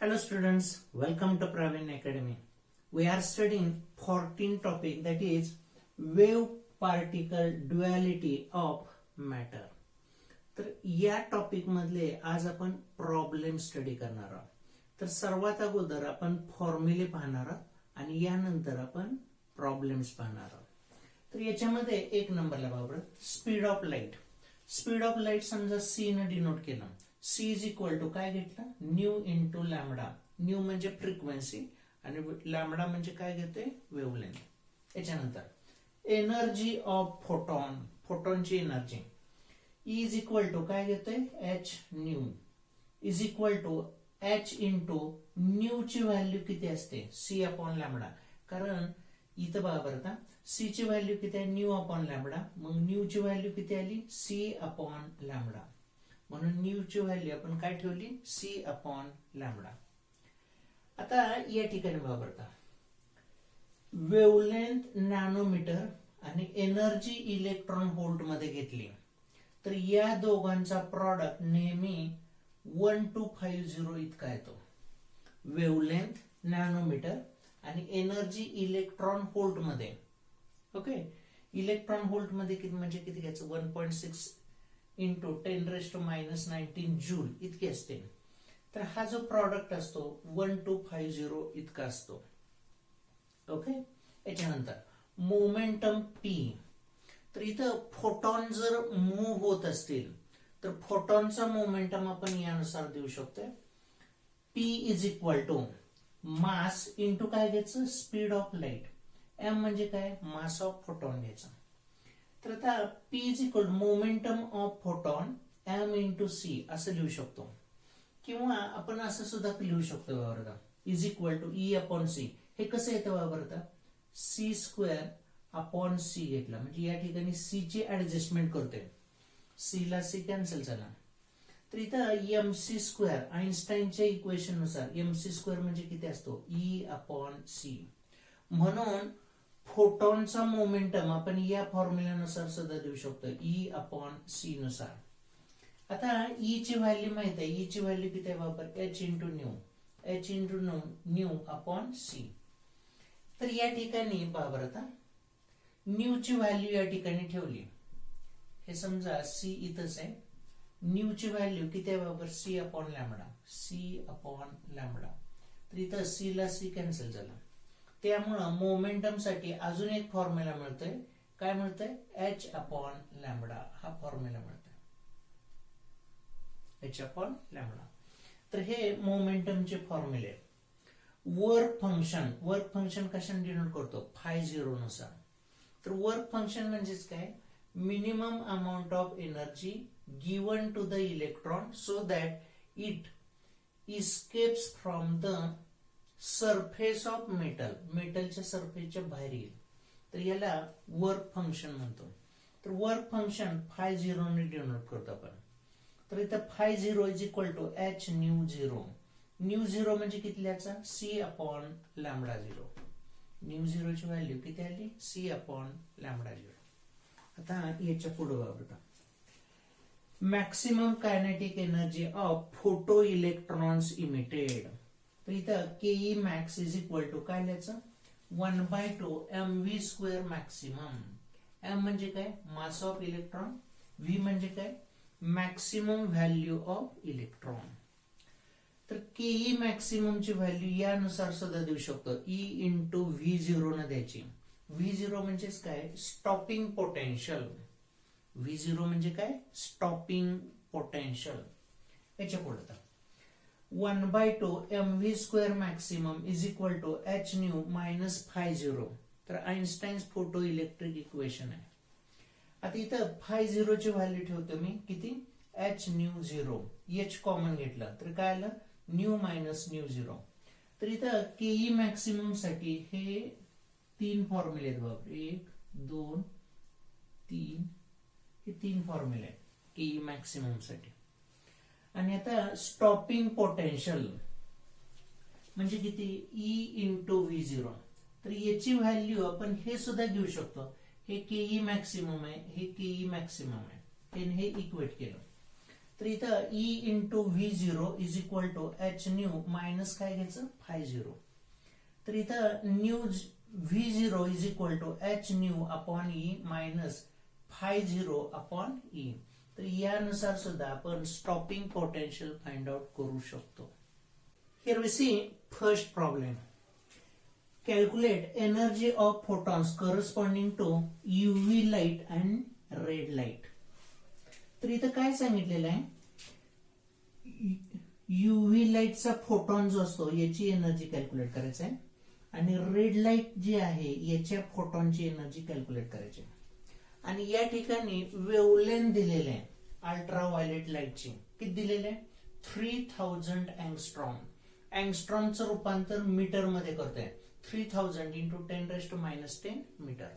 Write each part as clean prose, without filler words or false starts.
Hello students, welcome to Praveen Academy. We are studying 14th topic, that is wave particle duality of matter. तर या topic मधले आज आपण problem study करणार आहोत. तर सर्वात अगोदर आपण फॉर्म्युले पाहणार आहोत आणि यानंतर आपण प्रॉब्लेम्स पाहणार आहोत. तर याच्यामध्ये एक नंबरला बघा, speed of light. Speed of light समजा सी ने डिनोट केलं. सी इज इक्वल टू काय घेतलं, न्यू इंटू लॅमडा. न्यू म्हणजे फ्रिक्वेन्सी आणि लॅमडा म्हणजे काय घेते, वेव्हलेंथ. याच्यानंतर एनर्जी ऑफ फोटॉन, फोटॉनची एनर्जी इज इक्वल टू काय घेते, H nu is equal to H into nu ची व्हॅल्यू किती असते, सी अपॉन लॅमडा. कारण इथं बघा बरं का, सी ची व्हॅल्यू किती आहे, न्यू अपॉन लॅमडा. मग न्यू ची व्हॅल्यू किती आली, सी अपॉन लॅमडा. म्हणून न्यू ची व्हॅल्यू आपण काय ठेवली, सी अपॉन लॅमडा. आता या ठिकाणी बघा बरं का, वेव्हलेंथ नॅनोमीटर आणि एनर्जी इलेक्ट्रॉन व्होल्ट मध्ये घेतली. तर या दोघांचा प्रॉडक्ट नेहमी 1250 इतका येतो. वेव्हलेंथ नॅनोमीटर आणि एनर्जी इलेक्ट्रॉन व्होल्ट मध्ये. ओके, इलेक्ट्रॉन व्होल्ट मध्ये किती म्हणजे किती घ्यायचं, 1.6 इंटू 10⁻⁻19 जूल इतके असते. तर हा जो प्रॉडक्ट असतो 1250 इतका असतो. ओके, याच्यानंतर मोमेंटम पी. तर इथं फोटॉन जर मूव्ह होत असतील तर फोटॉनचा मोमेंटम आपण यानुसार देऊ शकतो, P is equal to mass into काय घ्यायचं, स्पीड ऑफ लाईट. एम म्हणजे काय, मास ऑफ फोटॉन घ्यायचा. तर आता P is equal momentum of photon M into C असं लिहू शकतो. किंवा आपण असं सुद्धा लिहू शकतो बरोबर, is equal to E upon C. हे कसं येतं बरोबर, सी स्क्वेअर अपॉन सी घेतला म्हणजे या ठिकाणी सी ची ऍडजस्टमेंट करतोय, सी ला सी कॅन्सल झाला. तर इथं एम सी स्क्वेअर आईन्स्टाईनच्या इक्वेशन नुसार एम सी स्क्वेअर म्हणजे किती असतो, ई अपॉन सी. म्हणून फोटॉनचा मोमेंटम आपण या फॉर्म्युल्यानुसार सुद्धा देऊ शकतो, ई अपॉन सी नुसार. आता ई ची व्हॅल्यू माहित आहे, ई ची व्हॅल्यू किती आहे वापर, H into nu, H into nu upon C. तर या ठिकाणी बाबर आता न्यू ची व्हॅल्यू या ठिकाणी ठेवली. हे समजा सी इथंच आहे, न्यू ची व्हॅल्यू किती आहे बाबर, C upon lambda, C upon lambda. तर इथं सी ला सी कॅन्सल झाला. त्यामुळं मोमेंटम साठी अजून एक फॉर्म्युला मिळतोय, काय मिळतंय, एच अपॉन लॅमडा. हा फॉर्म्युला मिळतोय, एच अपॉन लॅमडा. तर हे मोमेंटमचे फॉर्म्युले. वर्क फंक्शन, वर्क फंक्शन कशाने डिनोट करतो, φ0 नुसार. तर वर्क फंक्शन म्हणजेच काय, minimum amount of energy given to the electron so that it escapes from the surface of metal, मेटलच्या सरफेसच्या बाहेर येईल. तर याला वर्क फंक्शन म्हणतो. तर वर्क फंक्शन φ0 ने डिनोट करतो आपण. तर इथं φ0 is equal to H nu zero. Nu zero म्हणजे किती लिहायचा, C upon lambda zero. Nu zero ची व्हॅल्यू किती आली, सी अपॉन लॅमडा झिरो. आता याच्या पुढे बघा, maximum kinetic energy of photo electrons emitted. तर इथं केई मॅक्स इज इक्वल टू काय लिहायचं, 1/2 mv स्क्वेअर मॅक्सिमम. एम म्हणजे काय, मास ऑफ इलेक्ट्रॉन, व्ही म्हणजे काय, मॅक्सिमम व्हॅल्यू ऑफ इलेक्ट्रॉन. तर केई मॅक्सिमम ची व्हॅल्यू यानुसार सुद्धा देऊ शकतो, ई इंटू व्ही झिरो न द्यायची. व्ही झिरो म्हणजेच काय, स्टॉपिंग पोटेन्शियल. व्ही झिरो म्हणजे काय, स्टॉपिंग पोटेन्शियल. याच्या पुढे 1/2 mv square maximum is equal to H nu minus φ0. तर आईन्स्टाईन्स फोटो इलेक्ट्रिक इक्वेशन आहे. आता इथं φ0 ची व्हॅल्यू ठेवतो मी किती, H nu zero. H common घेतला तर काय आलं, न्यू मायनस न्यू झिरो. तर इथं केई मॅक्सिमम साठी हे 3 फॉर्म्युले आहेत बाबा, 1 2 3, हे 3 फॉर्म्युले आहेत केई मॅक्सिमम साठी. आणि आता स्टॉपिंग पोटेन्शियल म्हणजे किती, ई इंटू व्ही झिरो. तर याची व्हॅल्यू आपण हे सुद्धा घेऊ शकतो, हे केई मॅक्सिमम आहे, हे केई मॅक्सिमम आहे, हे इक्वेट केलं तर इथं E into V0 is equal to H nu minus काय घ्यायचं फाय झिरो. तर इथं nu V0 is equal to H nu upon E minus phi zero upon E. तर यानुसार सुद्धा आपण स्टॉपिंग पोटेन्शियल फाइंड आउट करू शकतो. Here we see first problem. Calculate energy of photons corresponding to UV light and red light. तर इथं काय सांगितलेलं आहे, UV लाईटचा फोटॉन जो असतो याची एनर्जी कॅल्क्युलेट करायची आहे आणि रेड लाईट जी आहे याच्या फोटॉनची एनर्जी कॅल्क्युलेट करायची आहे. आणि या ठिकाणी वेवलेंथ दिलेले आहे अल्ट्राव्हायोलेट लाईटची. किती दिलेले आहे 3000 अँगस्ट्रॉम. अँगस्ट्रॉमचं रूपांतर मीटर मध्ये करतोय 3000 इंटू 10⁻⁻10 मीटर.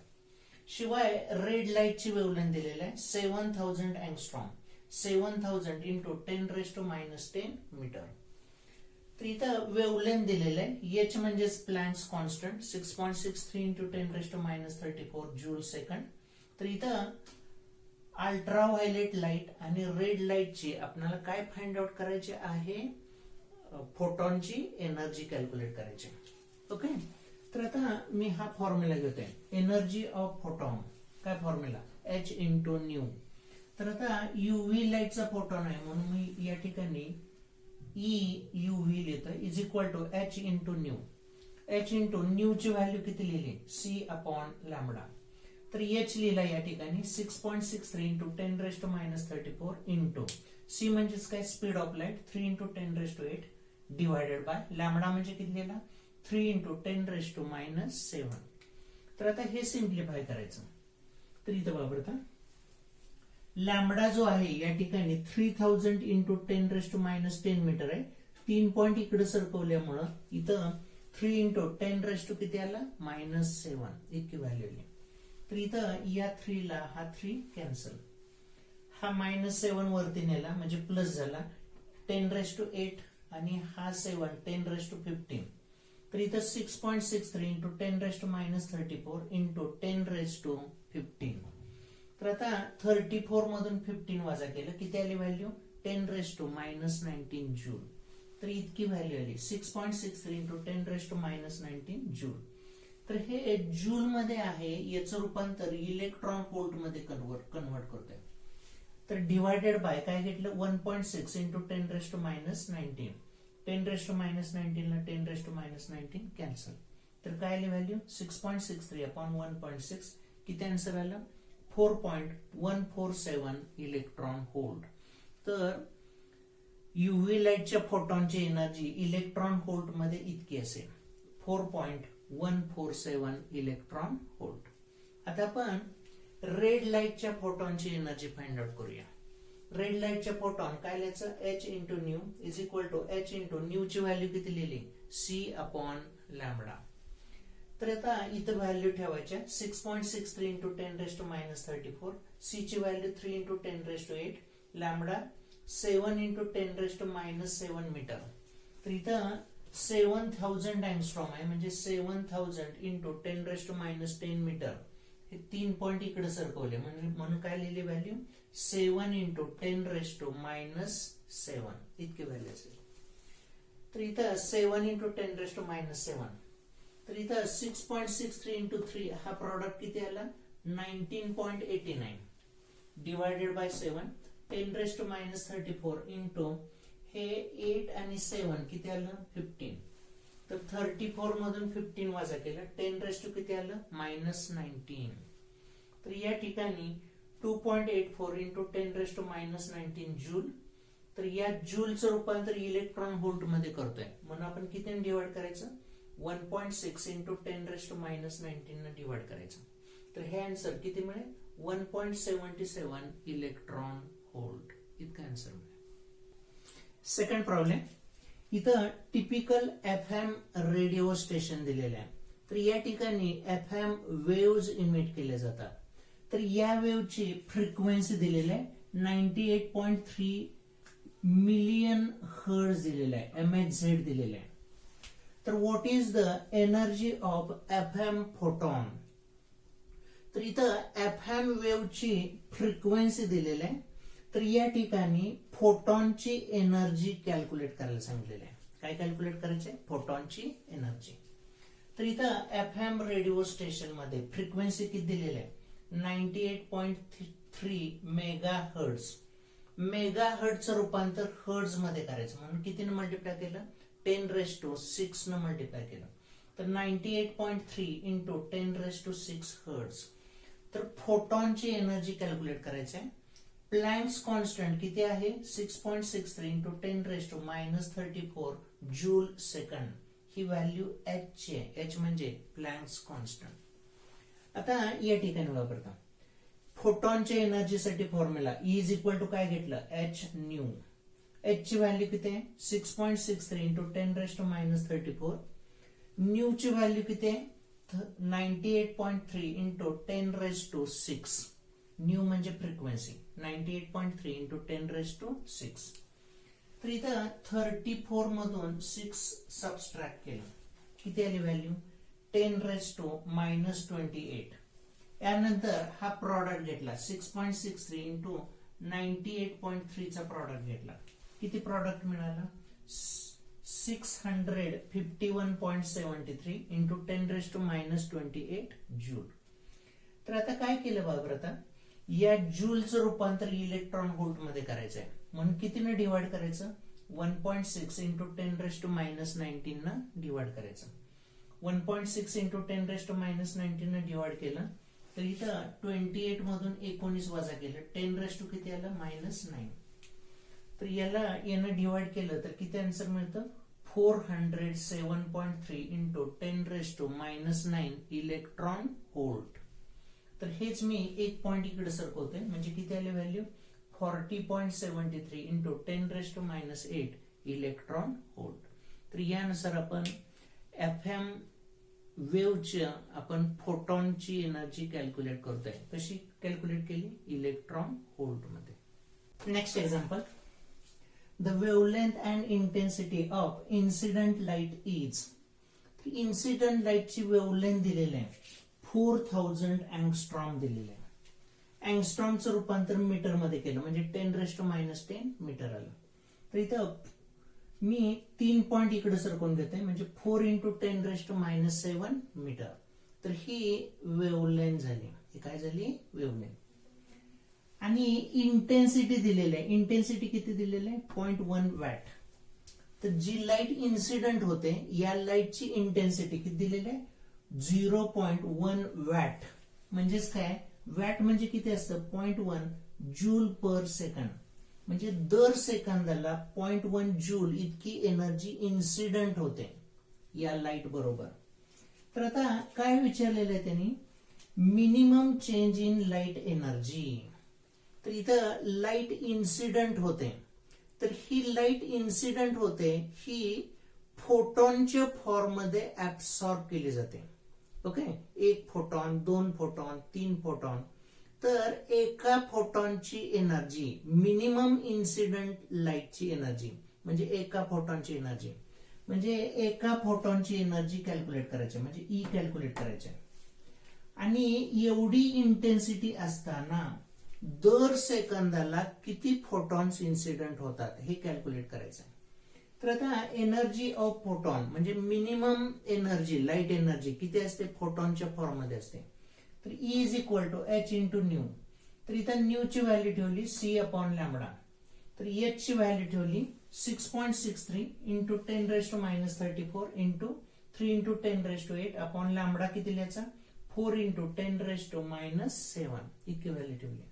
शिवाय रेड लाईटची वेवलेंथ दिलेली आहे 7000 अँगस्ट्रॉम. 7000 into 10⁻⁻10 metre. तर इथं वेवलेंथ दिलेलं आहे एच म्हणजे Planck's constant 6.63 into 10⁻34 joule second. तर इथं अल्ट्राव्हायोलेट लाईट आणि रेड लाईटची आपल्याला काय फाइंड आउट करायचे आहे, फोटॉनची एनर्जी कॅल्क्युलेट करायची. ओके. तर आता मी हा फॉर्म्युला घेतोय एनर्जी ऑफ फोटॉन. काय फॉर्म्युला एच इंटू न्यू. तर आता युव्ही लाईटचा फोटॉन आहे म्हणून मी या ठिकाणी ई युव्ही लिहितोय is equal to H into nu. H into nu ची व्हॅल्यू किती लिहिली सी अपॉन लॅम्बडा. तर एच लिहिला या ठिकाणी 6.63 इंटू 10⁻34 इंटू सी म्हणजेच काय speed of light 3 into 10⁸ divided by lambda म्हणजे किती लिहिला 3 इंटू 10⁻⁷. तर आता हे सिम्प्लिफाय करायचं. तर इथं बघा लॅम्बडा जो आहे या ठिकाणी 3000 इंटू 10⁻10 मीटर आहे. 3 पॉइंट इकडे सरकवल्यामुळं इथं 3 इंटू 10 किती आला -7 इतकी व्हॅल्यू आली. तर इथं या 3 ला हा 3 कॅन्सल, हा -7 वरती नेला म्हणजे प्लस झाला 10⁸ आणि हा 7 10⁻15. तर इथं 6.63 इंटू 10⁻34 इंटू 10⁻15. तर आता 34 मधून 15 वजा केलं किती आली व्हॅल्यू 10⁻⁻19 जूल. तर इतकी व्हॅल्यू आली 6.63 इंटू 10⁻⁻19 जूल. तर हे जूल मध्ये आहे याचं रूपांतर इलेक्ट्रॉन व्होल्ट मध्ये कन्वर्ट करतोय. तर डिवायडेड बाय काय घेतलं 1.6 इंटू 10⁻⁻19. 10⁻⁻19 ला 10⁻⁻19 कॅन्सल. तर काय आली व्हॅल्यू 6.63 अपॉन 1.6 किती आन्सर आलं 4.147 इलेक्ट्रॉन व्होल्ट. तर युव्ही लाईटच्या फोटॉनची एनर्जी इलेक्ट्रॉन व्होल्ट मध्ये इतकी असेल 4.147 इलेक्ट्रॉन व्होल्ट. आता आपण रेड लाईटच्या फोटॉनची एनर्जी फाइंड आउट करूया. रेड लाईटच्या फोटॉन काय लिहायचं H into nu is equal to H into nu ची व्हॅल्यू किती लिहिली सी अपॉन लॅम्बडा. तर आता इथं व्हॅल्यू ठेवायच्या 6.63 इंटू 10⁻34. सी ची value 3 into 10⁸ lambda 7 into 10⁻⁷ metre. तर इथं 7000 अँगस्ट्रॉम आहे म्हणजे 7000 इंटू 10⁻10 मीटर. हे 3 पॉइंट इकडे सरकवले म्हणून काय लिहिली व्हॅल्यू 7 इंटू 10⁻⁷ इतकी व्हॅल्यू असेल. तर इथं 7 इंटू 10⁻⁷. तर इथं 6.63 इंटू 3 हा प्रॉडक्ट किती आला 19.89 डिवायडेड बाय 7 10⁻⁻34 इंटू हे 8 आणि 7 किती आलं 15. तर 34 मधून 15 वजा केलं 10 किती आलं -19. तर या ठिकाणी 2.84 इंटू 10⁻⁻19 जूल. तर या जूलचं रूपांतर इलेक्ट्रॉन व्होल्ट मध्ये करतोय म्हणून आपण किती डिवाइड करायचं 1.6 इंटू 10⁻⁻19 ने डिवाइड करायचं. तर हे आन्सर किती मिळेल 1.77 इलेक्ट्रॉन व्होल्ट इतका आन्सर मिळेल. Second problem. इथं टिपिकल FM रेडिओ स्टेशन दिलेलं आहे. तर या ठिकाणी FM वेव्स इमिट केल्या जातात. तर या वेव्हची फ्रिक्वेन्सी दिलेली आहे 98.3 मिलियन हर्ट्झ दिलेला आहे MHz दिलेला आहे. तर what is the energy of FM photon. तर इथं FM वेव्हची फ्रिक्वेन्सी दिलेली आहे तर या ठिकाणी फोटॉनची एनर्जी कॅल्क्युलेट करायला सांगितलेली आहे. काय कॅल्क्युलेट करायचे? फोटॉनची एनर्जी. तर इथं FM रेडिओ स्टेशन मध्ये फ्रिक्वेन्सी किती दिलेली आहे? 98.3 मेगा हर्ट्झ. मेगा हर्ट्झचं रूपांतर हर्ट्झ मध्ये करायचं म्हणून कितीने मल्टिप्लाय केलं? 10⁶ न मल्टिप्लाय केलं. तर 98.3 इंटू 10⁶ हर्ट्झ. तर फोटॉनची एनर्जी कॅल्क्युलेट करायची आहे. प्लँक्स कॉन्स्टंट किती आहे? 6.63 इंटू 10⁻34 जूल सेकंड. ही व्हॅल्यू एच ची आहे. एच म्हणजे प्लँक्स कॉन्स्टंट. आता या ठिकाणी वापरता फोटॉनच्या एनर्जीसाठी फॉर्म्युला इज इक्वल टू काय घेतलं? H new. एच ची व्हॅल्यू किती आहे? 6.63 इंटू 10⁻34. न्यू ची व्हॅल्यू किती आहे? 98.3 इंटू 10⁻6. न्यू म्हणजे फ्रिक्वेन्सी. 98.3 इंटू 10⁻6. तर इथं 34 मधून 6 सबस्ट्रॅक्ट केलं. किती आली व्हॅल्यू? 10⁻28. यानंतर हा प्रॉडक्ट घेतला 6.63 इंटू 98.3 चा प्रॉडक्ट घेतला. किती प्रॉडक्ट मिळाला? 651.73 इंटू 10⁻28 जूल. तर आता काय केलं बाबर? आता या जूलचं रूपांतर इलेक्ट्रॉन व्होल्ट मध्ये करायचं आहे म्हणून कितीने डिवाइड करायचं? 1.6 इंटू 10⁻19 न डिवाइड करायचं. 1.6 इंटू 10⁻19 न डिवाइड केलं तर इथं 28 मधून 19 वजा केलं. 10 किती आलं? -9. तर यानं डिवाइड केलं तर किती आन्सर मिळतं? 407.3 इंटू 10⁻9 इलेक्ट्रॉन व्होल्ट. तर हेच मी एक पॉइंट इकडे सरकवते म्हणजे किती आले व्हॅल्यू? 40.73 into 10⁻8 electron volt. तर यानुसार आपण FM वेव्हची आपण फोटॉनची एनर्जी कॅल्क्युलेट करतोय. कशी कॅल्क्युलेट केली? इलेक्ट्रॉन व्होल्ट मध्ये. Next example. The wavelength and intensity of incident light is. Incident लाईटची वेवलेंथ दिलेली आहे 4000 अँगस्ट्रॉम दिलेले आहे. अँगस्ट्रॉमचं रूपांतर मीटर मध्ये केलं म्हणजे 10⁻10 मीटर आलं. तर इथं मी 3 पॉइंट इकडे सरकवून घेते म्हणजे 4 इंटू 10⁻7 मीटर. तर ही वेवलेंथ झाली. ही काय झाली? वेवलेंथ. आणि इंटेन्सिटी दिलेली आहे. इंटेन्सिटी किती दिलेली आहे? 0.1 वॅट. तर जी लाईट इन्सिडेंट होते या लाईटची इंटेन्सिटी किती दिलेली आहे? 0.1 वॅट. म्हणजेच काय? वॅट म्हणजे किती असतं? 0.1 जूल पर सेकंड. म्हणजे दर सेकंदाला 0.1 जूल इतकी एनर्जी इन्सिडेंट होते या लाईट बरोबर. तर आता काय विचारलेलं आहे त्यांनी? Minimum change in light energy. तर इथं लाईट इन्सिडेंट होते. तर ही लाईट इन्सिडेंट होते ही फोटॉनच्या फॉर्म मध्ये ऍब्सॉर्ब केली जाते. ओके. 1 photon, 2 photon, 3 photon. तर एका फोटॉनची एनर्जी मिनिमम इन्सिडेंट लाईटची एनर्जी म्हणजे एका फोटॉनची एनर्जी म्हणजे एका फोटॉनची एनर्जी कॅल्क्युलेट करायची म्हणजे ई कॅल्क्युलेट करायची. आणि एवढी इंटेन्सिटी असताना दर सेकंदाला किती फोटॉन्स इन्सिडेंट होतात हे कॅल्क्युलेट करायचं. तर आता एनर्जी ऑफ फोटॉन म्हणजे मिनिमम एनर्जी लाईट एनर्जी किती असते? फोटॉनच्या फॉर्म मध्ये असते. तर E is equal to H into nu. तर इथं न्यू ची व्हॅल्यू ठेवली C/λ. तर H ची व्हॅल्यू ठेवली 6.63 into 10⁻34 into 3 into 10⁸ upon lambda किती लिहायचा? 4 इंटू 10⁻7 इतकी व्हॅल्यू ठेवली.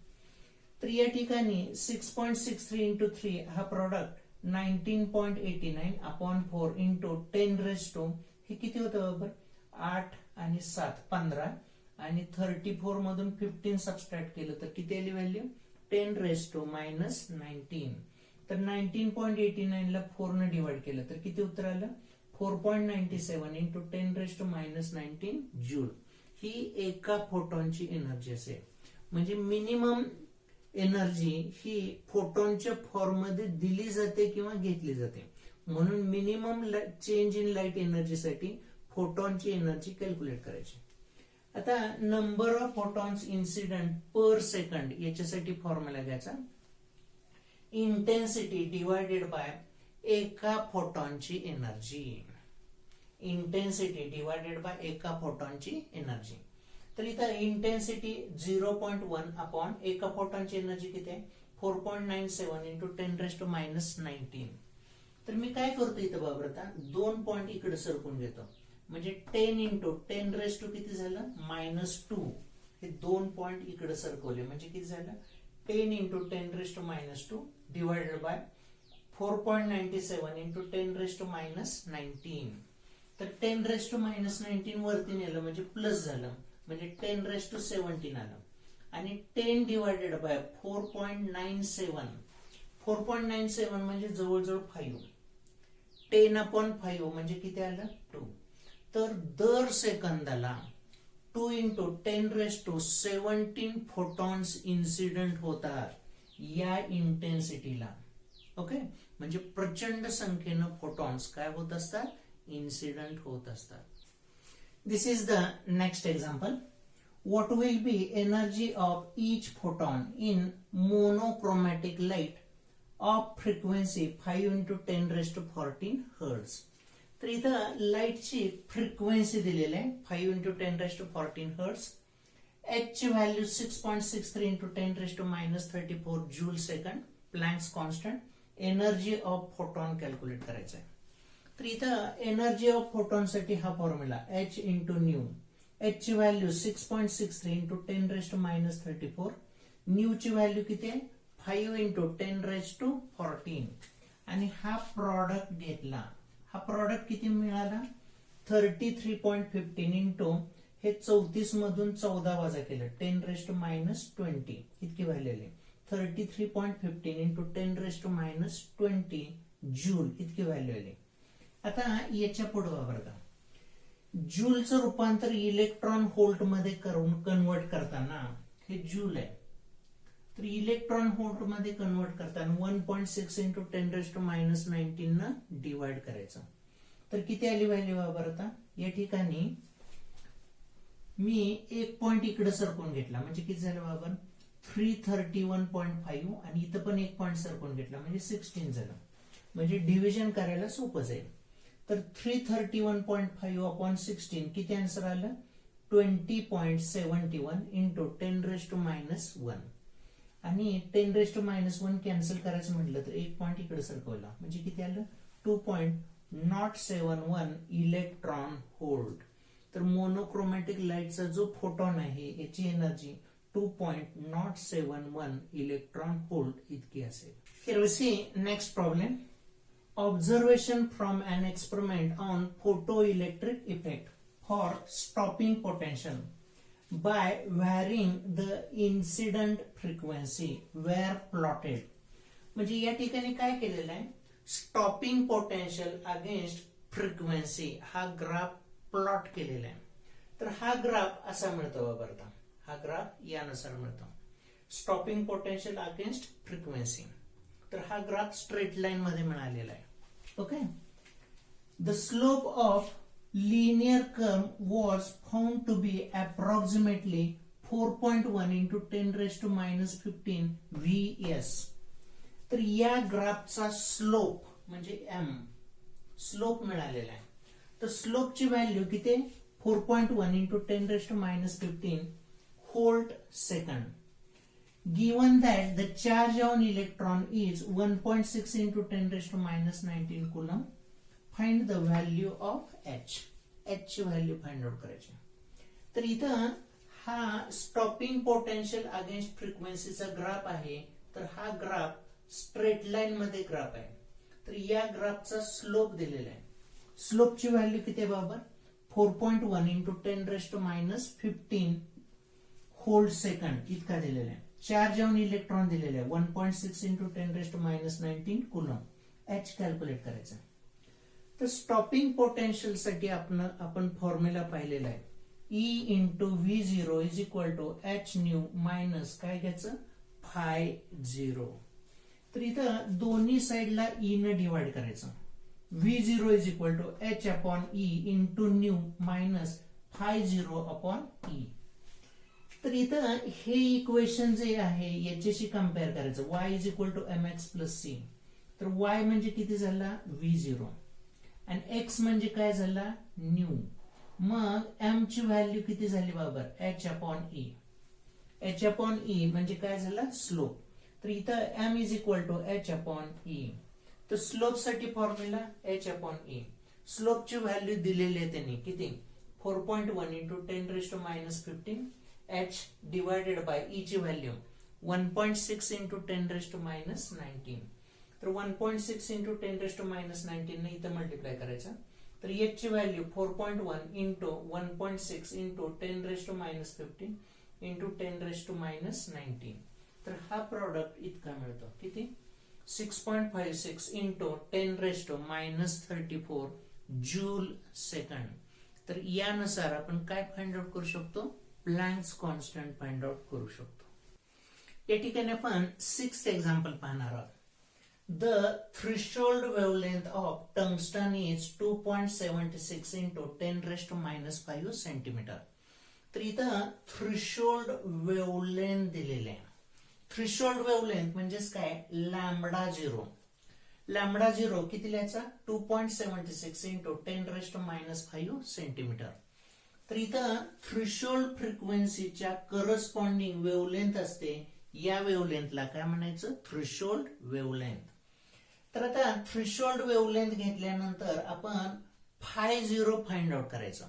तर या ठिकाणी 6.63 इंटू 3 हा प्रॉडक्ट 19.89 अपॉन 4 इंटू 10 हे किती होतं बरोबर? 8 आणि 7 15 आणि 34 मधून 15 सबस्ट्रॅक्ट केलं तर किती आली व्हॅल्यू? 10⁻19. तर 19.89 ला 4 ने डिवाइड केलं तर किती उत्तर आलं? 4.97 इंटू 10⁻19 जूल. ही एका फोटॉनची एनर्जी असेल. म्हणजे मिनिमम एनर्जी ही फोटॉनच्या फॉर्म मध्ये दिली जाते किंवा घेतली जाते. म्हणून मिनिमम चेंज इन लाईट एनर्जीसाठी फोटॉनची एनर्जी कॅल्क्युलेट करायची. आता number of photons incident per second याच्यासाठी फॉर्म्युला घ्यायचा. इंटेन्सिटी डिवायडेड बाय एका फोटॉनची एनर्जी. इंटेन्सिटी डिवायडेड बाय एका फोटॉनची एनर्जी. तर इथं इंटेन्सिटी 0.1 अपॉन एका फोटॉनची एनर्जी किती आहे 4.97 इंटू 10⁻⁻19. तर मी काय करतो इथं बाबर आता 2 पॉइंट इकडे सरकून घेतो म्हणजे 10 इंटू 10 किती झालं -2. हे 2 पॉइंट इकडे सरकवले म्हणजे किती झालं 10 इंटू 10⁻2 डिवायडेड बाय 4.97 इंटू 10⁻19. तर 10⁻19 वरती नेलं म्हणजे प्लस झालं म्हणजे 10⁻17 आलं आणि 10 डिवायडेड बाय 4.97. 4.97 म्हणजे जवळजवळ 5. 10/5 म्हणजे किती आलं 2. तर दर सेकंदाला 2 इंटू 10⁻17 फोटॉन्स इन्सिडेंट होतात या इंटेन्सिटीला. ओके, म्हणजे प्रचंड संख्येनं फोटॉन्स काय होत असतात इन्सिडेंट होत असतात. This is the next example. What will be energy of each photon in monochromatic light of frequency 5 into 10⁻14 Hz? तर इथं लाईटची फ्रिक्वेन्सी दिलेली आहे 5 into 10⁻14 Hz. H ची value 6.63 into 10⁻34 joule second. Planck's constant. Energy of photon calculate करायचं आहे. तर इथं एनर्जी ऑफ फोटॉन साठी हा formula H into new. H ची व्हॅल्यू 6.63 इंटू 10⁻34. न्यू ची व्हॅल्यू किती आहे 5 इंटू 10⁻14 आणि हा प्रॉडक्ट घेतला. हा प्रॉडक्ट किती मिळाला 33.15 इंटू हे 34 मधून 14 वजा केलं 10⁻20 इतकी व्हॅल्यू आली. 33.15 इंटू 10⁻20 जूल इतकी व्हॅल्यू आली. आता याच्या पुढे बघा जूलचं रूपांतर इलेक्ट्रॉन व्होल्ट मध्ये करून कन्वर्ट करताना हे जूल आहे. तर इलेक्ट्रॉन व्होल्ट मध्ये कन्वर्ट करताना 1.6 इंटू 10⁻19 न डिवाइड करायचं. तर किती आली व्हॅल्यू बाबर आता या ठिकाणी मी एक पॉइंट इकडे सरकून घेतला म्हणजे किती झालं बाबर 331.5 आणि इथं पण एक पॉइंट सरकून घेतला म्हणजे 16 झालं. म्हणजे डिव्हिजन करायला सोपं जाईल. तर 331.5 अपॉन 16 किती आन्सर आलं 20.71 इंटू 10⁻1 आणि 10⁻1 कॅन्सल करायचं म्हटलं तर एक पॉइंट इकडे सरकवला म्हणजे किती आलं 2.071 इलेक्ट्रॉन व्होल्ट. तर मोनोक्रोमॅटिक लाईटचा जो फोटॉन आहे याची एनर्जी 2.071 इलेक्ट्रॉन व्होल्ट इतकी असेल. Here we see next problem. Observation from an experiment on photoelectric effect for stopping potential by varying the incident frequency were plotted. म्हणजे या ठिकाणी काय केलेलं आहे स्टॉपिंग पोटेन्शियल अगेन्स्ट फ्रिक्वेन्सी हा ग्राफ प्लॉट केलेला आहे. तर हा ग्राफ असा मिळतो बाबा. हा ग्राफ यानुसार मिळतो स्टॉपिंग पोटेन्शियल अगेन्स्ट फ्रिक्वेन्सी. तर हा ग्राफ स्ट्रेट लाईन मध्ये मिळालेला आहे. Okay, the slope of linear curve was found to be approximately 4.1 into 10⁻15 VS. तर या ग्राफचा स्लोप म्हणजे m स्लोप मिळालेला आहे. तर स्लोपची व्हॅल्यू किती 4.1 into 10⁻15 volt second. Given that the charge on electron is 1.6 into 10⁻19 coulomb, find the value of H. H ची व्हॅल्यू फाइंड आउट करायची. तर इथं हा स्टॉपिंग पोटेन्शियल अगेन्स्ट फ्रिक्वेन्सीचा ग्राफ आहे. तर हा ग्राफ स्ट्रेट लाईन मध्ये ग्राफ आहे. तर या ग्राफचा स्लोप दिलेला आहे. स्लोपची व्हॅल्यू किती आहे बाबा 4.1 इंटू 10⁻15 व्होल्ट सेकंड इतका दिलेला आहे. चार्ज ऑन इलेक्ट्रॉन दिलेले आहे 1.6 इंटू 10⁻19 कुलम. H कॅल्क्युलेट करायचं. तर स्टॉपिंग पोटेन्शियल साठी आपण फॉर्म्युला पाहिलेला आहे E into V0 is equal to H nu minus काय घ्यायचं φ0. तर इथं दोन्ही साइडला E न डिवाइड करायचं. V0 is equal to H upon E into nu minus φ0 upon E. तर इथं हे इक्वेशन जे आहे याच्याशी कम्पेअर करायचं, y is equal to mx plus C. तर y म्हणजे किती झाला v0 आणि x म्हणजे काय झाला न्यू. मग m ची व्हॅल्यू किती झाली बरोबर h upon e. h upon e म्हणजे काय झाला स्लोप. तर इथं m is equal to h upon e. तर स्लोप साठी फॉर्म्युला h अपॉन e. स्लोपची व्हॅल्यू दिलेली आहे त्यांनी किती 4.1 into 10⁻15 h divided by e ची व्हॅल्यू 1.6 इंटू 10⁻19. तर 1.6 इंटू 10⁻19 ने इथं मल्टिप्लाय करायचं. तर h ची व्हॅल्यू 4.1 इंटू 1.6 इंटू 10⁻15 इंटू 10⁻19. तर हा प्रॉडक्ट इतका मिळतो किती 6.56 इंटू 10⁻34 जूल सेकंड. तर यानुसार आपण काय फाइंड आउट करू शकतो प्लँक्स कॉन्स्टंट फाइंड आउट करू शकतो. या ठिकाणी आपण 6th एक्झाम्पल पाहणार आहोत. The threshold wavelength of tungsten is 2.76 into 10⁻⁵ centimeter. तर इथं थ्रेशोल्ड वेव्हलेंथ दिलेले आहे. थ्रेशोल्ड वेव्हलेंथ म्हणजेच काय लॅम्बडा झिरो. लॅम्बडा झिरो किती लिहायचा 2.76 इंटू 10⁻⁵ सेंटीमीटर. तर इथं थ्रेशोल्ड फ्रिक्वेन्सीच्या करस्पॉन्डिंग वेव्हलेंथ असते. या वेव्हलेंथला काय म्हणायचं थ्रेशोल्ड वेव्हलेंथ. तर आता थ्रेशोल्ड वेव्हलेंथ घेतल्यानंतर आपण φ0 फाइंड आउट करायचं.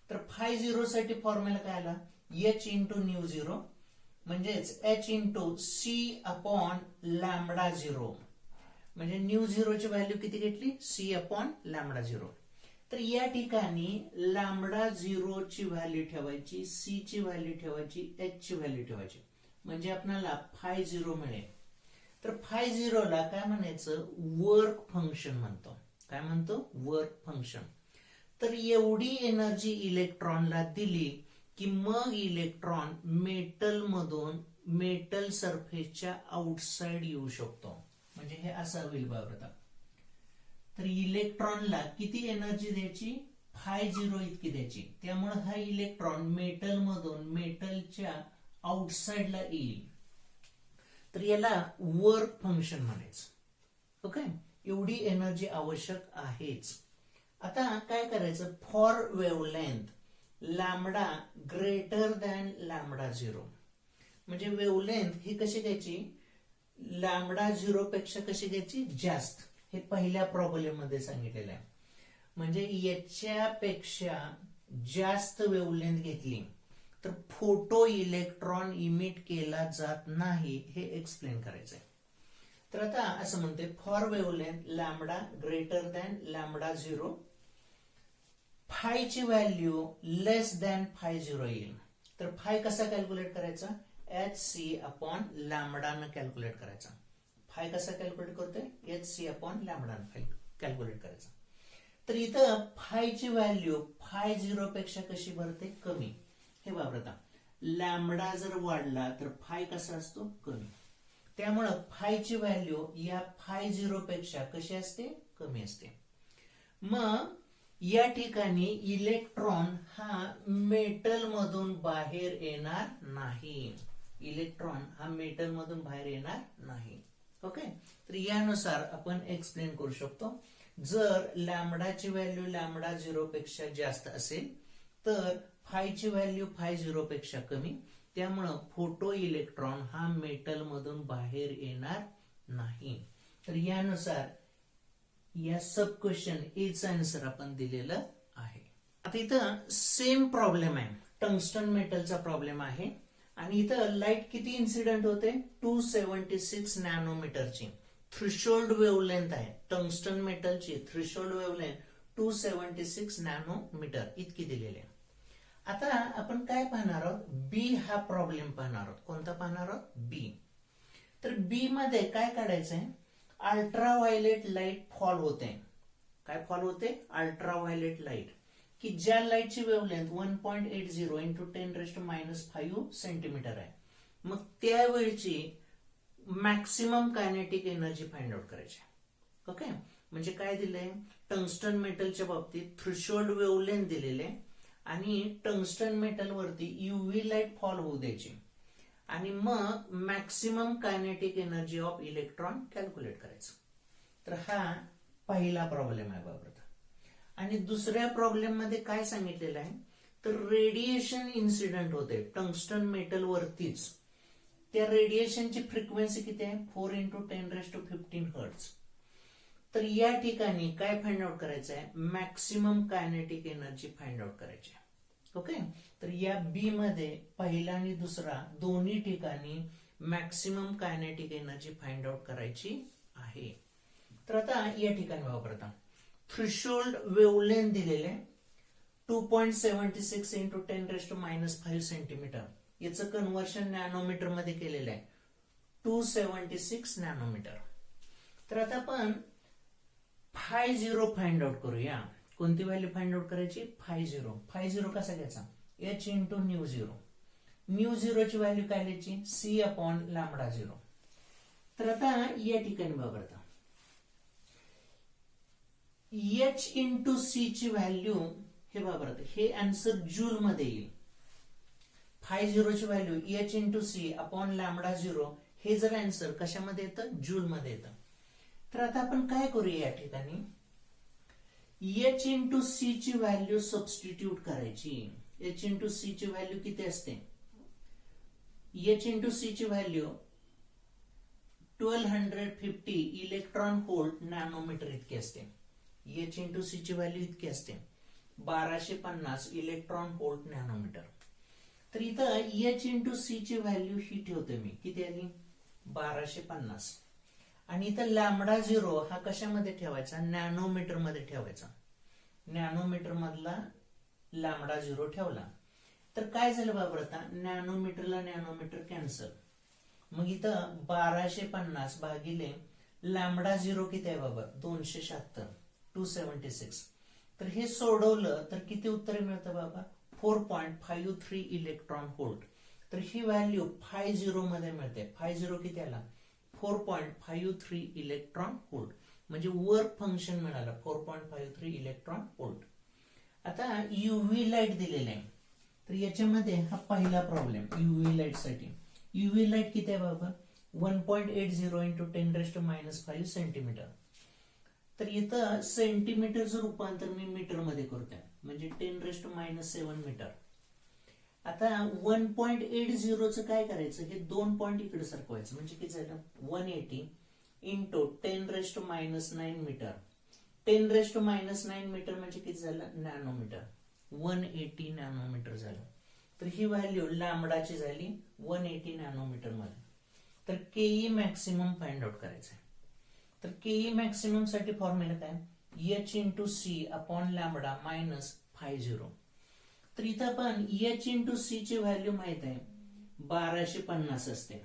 तर φ0 साठी फॉर्म्युला काय आला h इंटू न्यू झिरो म्हणजेच h into c upon lambda zero. म्हणजे न्यू झिरोची व्हॅल्यू किती घेतली c अपॉन लॅम्बडा झिरो. तर या ठिकाणी लॅम्बडा झिरोची व्हॅल्यू ठेवायची, c ची व्हॅल्यू ठेवायची, h ची व्हॅल्यू ठेवायची. म्हणजे आपल्याला φ0 मिळेल. तर φ0 ला काय म्हणायचं वर्क फंक्शन म्हणतो. काय म्हणतो वर्क फंक्शन. तर एवढी एनर्जी इलेक्ट्रॉनला दिली की मग इलेक्ट्रॉन मेटल मधून मेटल सरफेसच्या आउटसाइड येऊ शकतो. म्हणजे हे असं होईल बघा. तर इलेक्ट्रॉनला किती एनर्जी द्यायची φ0 इतकी द्यायची. त्यामुळे हा इलेक्ट्रॉन मेटल मधून मेटलच्या आउटसाइडला येईल. तर याला वर्क फंक्शन म्हणायचं. ओके एवढी एनर्जी आवश्यक आहेच. आता काय करायचं for wavelength lambda greater than lambda zero. म्हणजे वेव्हलेंथ ही कशी घ्यायची लॅम्बडा झिरो पेक्षा कशी घ्यायची जास्त. हे पहिल्या प्रॉब्लेम मध्ये सांगितलेलं आहे. म्हणजे याच्यापेक्षा जास्त वेव्हलेंथ घेतली तर फोटो इलेक्ट्रॉन इमिट केला जात नाही हे एक्सप्लेन करायचंय. तर आता असं म्हणते for wavelength lambda greater than lambda zero five ची व्हॅल्यू लेस दॅन φ0 येईल. तर फाय कसा कॅल्क्युलेट करायचा hc अपॉन लॅम्बडा न कॅल्क्युलेट करायचा. फाय कसा कॅल्क्युलेट करतोय hc अपॉन लॅम्बडा न कॅल्क्युलेट करायचा. तर इथं फाय ची व्हॅल्यू φ0 पेक्षा कशी भरते कमी. हे वापरता लॅम्बडा जर वाढला तर फाय कसा असतो कमी. त्यामुळं फाय ची व्हॅल्यू या φ0 पेक्षा कशी असते कमी असते. मग या ठिकाणी इलेक्ट्रॉन हा मेटल मधून बाहेर येणार नाही. इलेक्ट्रॉन हा मेटल मधून बाहेर येणार नाही. ओके तर यानुसार आपण एक्सप्लेन करू शकतो. जर लॅम्बडाची व्हॅल्यू लॅम्बडा झिरो पेक्षा जास्त असेल तर फाय ची व्हॅल्यू φ0 पेक्षा कमी. त्यामुळं फोटो इलेक्ट्रॉन हा मेटल मधून बाहेर येणार नाही. तर यानुसार या सब क्वेश्चन एचा आन्सर आपण दिलेलं आहे. आता इथं सेम प्रॉब्लेम आहे. टंगस्टन मेटलचा प्रॉब्लेम आहे आणि इथं लाईट किती इन्सिडेंट होते 276 नॅनोमीटरची थ्रेशोल्ड वेव्हलेंथ आहे. टंगस्टन मेटलची थ्रेशोल्ड वेव्हलेंथ 276 नॅनोमीटर इतकी दिलेली आहे. आता आपण काय पाहणार आहोत बी हा प्रॉब्लेम पाहणार आहोत. कोणता पाहणार आहोत बी. तर बी मध्ये काय काढायचंय अल्ट्राव्हायलेट लाईट फॉल होते. काय फॉल होते अल्ट्राव्हायलेट लाईट की ज्या लाईटची वेव्हलेंथ 1.80 इंटू 10⁻⁵ सेंटीमीटर आहे. मग त्यावेळची maximum kinetic energy find out करायची. ओके म्हणजे काय दिलंय टंगस्टन मेटलच्या बाबतीत थ्रेशोल्ड वेव्हलेंथ दिलेले आणि टंगस्टन मेटल वरती युव्ही लाईट फॉल होऊ द्यायची आणि मग maximum kinetic energy of electron calculate करायचं. तर हा पहिला प्रॉब्लेम आहे बाबा. आणि दुसऱ्या प्रॉब्लेम मध्ये काय सांगितलेलं आहे, तर रेडिएशन इन्सिडेंट होते टंगस्टन मेटल वरतीच. त्या रेडिएशनची फ्रिक्वेन्सी किती आहे, 4 × 10⁻15 हर्ट्झ. तर या ठिकाणी काय फाइंड आउट करायचं आहे, maximum kinetic energy find out करायची आहे. ओके. तर या बी मध्ये पहिला आणि दुसरा दोन्ही ठिकाणी maximum kinetic energy find out करायची आहे. तर आता या ठिकाणी वापरता थ्रेशोल्ड वेव्हलेंथ दिलेले 2.76 × 10⁻⁵ सेंटीमीटर. याचं कन्व्हर्शन नॅनोमीटर मध्ये केलेलं आहे, 276 नॅनोमीटर. तर आता आपण φ0 फाइंड आउट करूया. कोणती व्हॅल्यू फाइंड आउट करायची, φ0 कसा घ्यायचा, h × µ0. µ0 ची व्हॅल्यू काय द्यायची, c/λ0. तर आता या ठिकाणी वापरता h × c ची व्हॅल्यू हे वापरत, हे आन्सर जूल मध्ये येईल. φ0 ची व्हॅल्यू h × c/λ0 हे जर आन्सर कशामध्ये येतं, जूल मध्ये येतं. तर आता आपण काय करूया, या ठिकाणी h × c ची व्हॅल्यू सबस्टिट्यूट करायची. h × c ची व्हॅल्यू किती असते, h × c ची व्हॅल्यू 1250 इलेक्ट्रॉन व्होल्ट नॅनोमीटर इतकी असते. h × c ची व्हॅल्यू इतकी असते 1250 इलेक्ट्रॉन व्होल्ट नॅनोमीटर. तर इथं h × c ची व्हॅल्यू ही ठेवते मी, किती आली, 1250. आणि इथं λ0 हा कशामध्ये ठेवायचा, नॅनोमीटर मध्ये ठेवायचा. नॅनोमीटर मधला λ0 ठेवला तर काय झालं बाबा, आता नॅनोमीटरला नॅनोमीटर कॅन्सल. मग इथं 1250 भागिले λ0 किती आहे बाबा, 276, 276. तर हे सोडवलं तर किती उत्तर मिळतं बाबा, 4.53 इलेक्ट्रॉन व्होल्ट. तर ही व्हॅल्यू φ0 मध्ये मिळते. φ0 किती आला, 4.53 इलेक्ट्रॉन व्होल्ट. म्हणजे वर्क फंक्शन मिळालं 4.53 इलेक्ट्रॉन व्होल्ट. आता युव्ही लाईट दिलेला आहे, तर याच्यामध्ये हा पहिला प्रॉब्लेम युव्ही लाईट साठी. युव्ही लाईट किती आहे बाबा, 1.80 × 10⁻⁵ सेंटीमीटर. तर इथं सेंटीमीटरचं रूपांतर मी मीटर मध्ये करतोय, म्हणजे 10⁻⁷ मीटर. आता 1.80 काय करायचं, हे 2 पॉइंट इकडे सरकवायचं, म्हणजे किती झालं, 180 × 10⁻⁹ मीटर. 10⁻⁹ मीटर म्हणजे किती झालं, नॅनोमीटर. 180 नॅनोमीटर झालं. तर ही व्हॅल्यू लॅम्बडाची झाली 180 नॅनोमीटर मध्ये. तर केई मॅक्सिमम फाइंड आउट करायचं आहे. तर केई मॅक्सिमम साठी फॉर्म्युला काय, h × c/λ मायनस φ0. तर इथं आपण h × c ची व्हॅल्यू माहित आहे 1250 असते.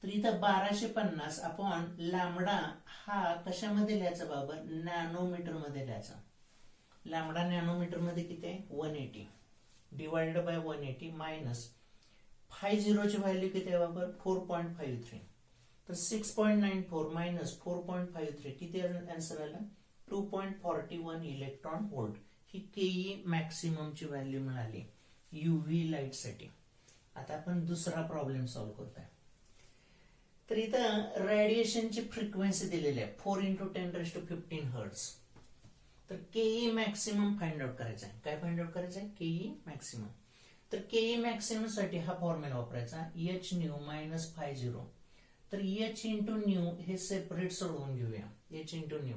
तर इथं 1250 अपॉन लॅम्बडा हा कशामध्ये लिहायचा बाबा, नॅनोमीटर मध्ये लिहायचा. लॅम्बडा नॅनोमीटर मध्ये किती आहे, 180 डिवाइडेड बाय 180 मायनस φ0 ची व्हॅल्यू किती आहे बाबा, 4.53. तर 6.94 मायनस 4.53 किती आन्सर आला, 2.41 इलेक्ट्रॉन व्होल्ट. ही केई मॅक्सिमम ची व्हॅल्यू मिळाली युव्ही लाईट साठी. आता आपण दुसरा प्रॉब्लेम सॉल्व्ह करतोय. तर इथं रेडिएशनची फ्रिक्वेन्सी दिलेली आहे 4 × 10⁻15 हर्ट्झ. तर केई मॅक्सिमम फाइंड आउट करायचा आहे. काय फाइंड आउट करायचं आहे, केई मॅक्सिमम. तर केई मॅक्सिमम साठी हा फॉर्म्युला वापरायचा, hν मायनस φ0. तर h × ν हे सेपरेट सोडवून घेऊया. h × ν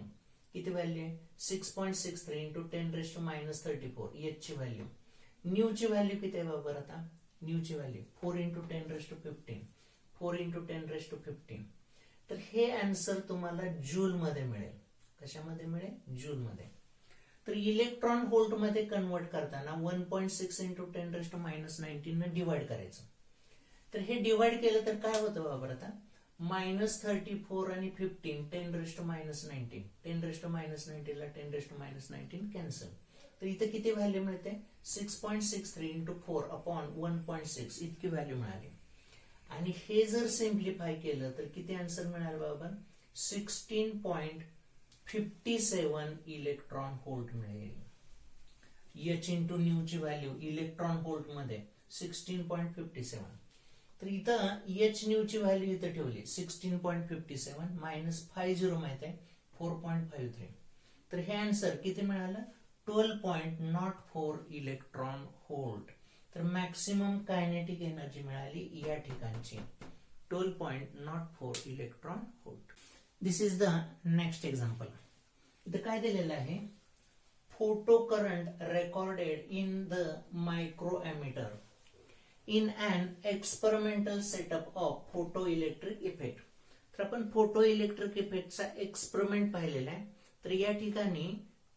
किती व्हॅल्यू आहे, 6.63 × 10⁻34 h ची व्हॅल्यू. न्यू ची व्हॅल्यू किती आहे बाबा, आता न्यू ची व्हॅल्यू 4 × 10⁻15, 4 × 10⁻15. तर हे आन्सर तुम्हाला जूल मध्ये मिळेल. कशामध्ये मिळेल, जूल मध्ये. तर इलेक्ट्रॉन व्होल्ट मध्ये कन्वर्ट करताना 1.6 × 10⁻⁹ ने डिवाइड करायचं. तर हे डिवाइड केलं तर काय होतं बाबा, आता -34 आणि 15 10⁻⁹. 10⁻⁹ ला 10⁻⁹ कॅन्सल. तर इथे किती व्हॅल्यू मिळते, 6.63 × 4 अपॉन 1.6 इतकी व्हॅल्यू मिळाली. आणि हे जर सिम्प्लिफाय केलं तर किती आन्सर मिळाल बाबा, 16.57 इलेक्ट्रॉन व्होल्ट मिळेल. एच इंटू न्यू ची व्हॅल्यू इलेक्ट्रॉन व्होल्ट मध्ये 16.57. तर इथं एच न्यू ची व्हॅल्यू इथं ठेवली 16.57 मायनस 50 माहित आहे 4.53. तर हे आन्सर किती मिळालं 12.04 इलेक्ट्रॉन व्होल्ट. तर मॅक्सिमम कायनेटिक एनर्जी मिळाली या ठिकाणची 12.04 electron volt. This is the next example. इथं काय दिलेलं आहे photocurrent recorded in the microammeter in an experimental setup of photoelectric effect. तर आपण फोटो इलेक्ट्रिक इफेक्टचा एक्सपेरिमेंट पाहिलेला आहे. तर या ठिकाणी